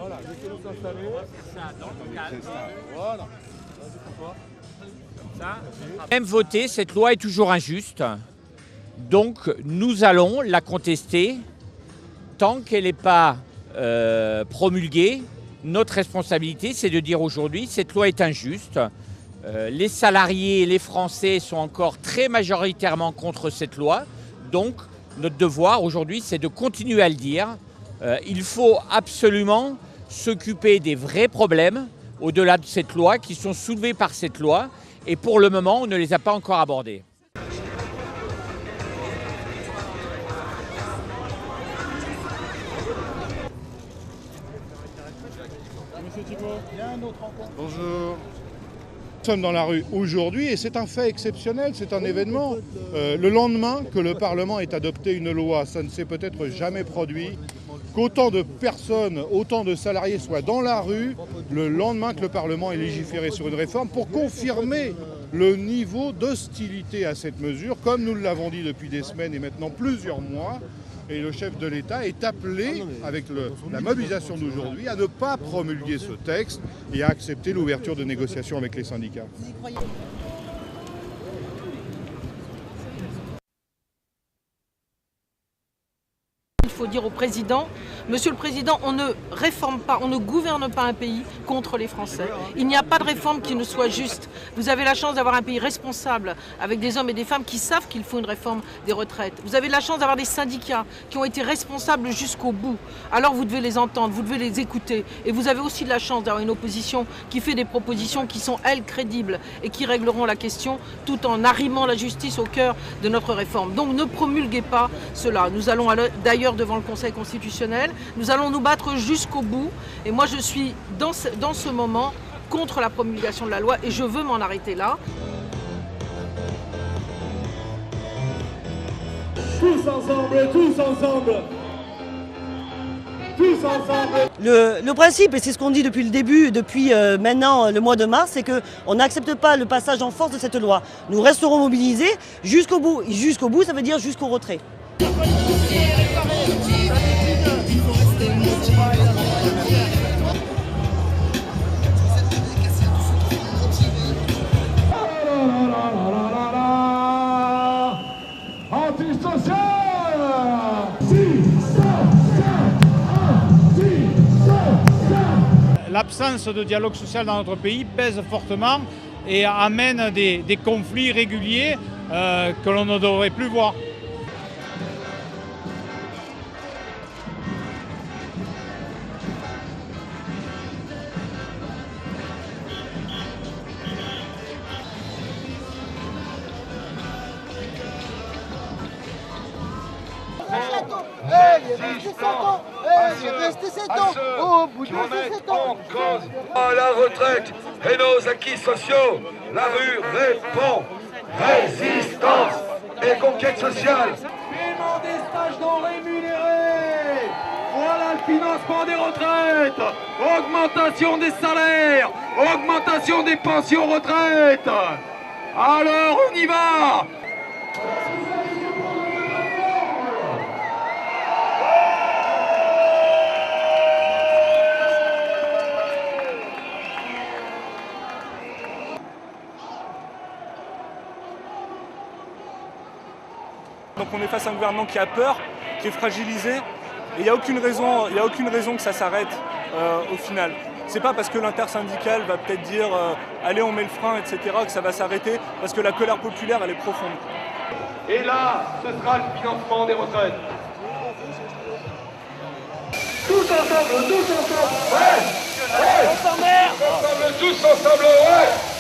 Voilà, laissez-nous s'installer. C'est ça, dans le calme. Voilà. Vas-y pour toi. Ça. Même voter, cette loi est toujours injuste. Donc nous allons la contester tant qu'elle n'est pas promulguée. Notre responsabilité, c'est de dire aujourd'hui cette loi est injuste. Les salariés et les Français sont encore très majoritairement contre cette loi. Donc notre devoir aujourd'hui, c'est de continuer à le dire. Il faut absolument s'occuper des vrais problèmes au-delà de cette loi, qui sont soulevés par cette loi. Et pour le moment, on ne les a pas encore abordés. Monsieur Thibault, il y a un autre rencontre. Bonjour. Nous sommes dans la rue aujourd'hui et c'est un fait exceptionnel, c'est un événement. Le lendemain que le Parlement ait adopté une loi, ça ne s'est peut-être jamais produit, qu'autant de personnes, autant de salariés soient dans la rue le lendemain que le Parlement ait légiféré sur une réforme pour confirmer le niveau d'hostilité à cette mesure, comme nous l'avons dit depuis des semaines et maintenant plusieurs mois. Et le chef de l'État est appelé, avec la mobilisation d'aujourd'hui, à ne pas promulguer ce texte et à accepter l'ouverture de négociations avec les syndicats. Il faut dire au président, Monsieur le Président, on ne réforme pas, on ne gouverne pas un pays contre les Français. Il n'y a pas de réforme qui ne soit juste. Vous avez la chance d'avoir un pays responsable, avec des hommes et des femmes qui savent qu'il faut une réforme des retraites. Vous avez la chance d'avoir des syndicats qui ont été responsables jusqu'au bout. Alors vous devez les entendre, vous devez les écouter. Et vous avez aussi de la chance d'avoir une opposition qui fait des propositions qui sont, elles, crédibles et qui régleront la question tout en arrimant la justice au cœur de notre réforme. Donc ne promulguez pas cela. Nous allons d'ailleurs devant le Conseil constitutionnel. Nous allons nous battre jusqu'au bout et moi je suis dans ce moment contre la promulgation de la loi et je veux m'en arrêter là. Tous ensemble, tous ensemble, tous ensemble. Le principe, et c'est ce qu'on dit depuis le début, depuis maintenant le mois de mars, c'est qu'on n'accepte pas le passage en force de cette loi. Nous resterons mobilisés jusqu'au bout. Jusqu'au bout, ça veut dire jusqu'au retrait. L'absence de dialogue social dans notre pays pèse fortement et amène des conflits réguliers que l'on ne devrait plus voir. Il est resté 7 ans. Au bout de ces 7 ans. À la retraite et nos acquis sociaux, la rue répond. Résistance et conquête sociale. Paiement des stages non rémunérés. Voilà le financement des retraites. Augmentation des salaires. Augmentation des pensions retraites. Alors on y va. Donc on est face à un gouvernement qui a peur, qui est fragilisé, et il n'y a aucune raison que ça s'arrête au final. C'est pas parce que l'intersyndicale va peut-être dire allez on met le frein, etc. que ça va s'arrêter, parce que la colère populaire elle est profonde. Et là, ce sera le financement des retraites. Tous ensemble, ouais, ouais. Tous ensemble, tous ensemble, ouais.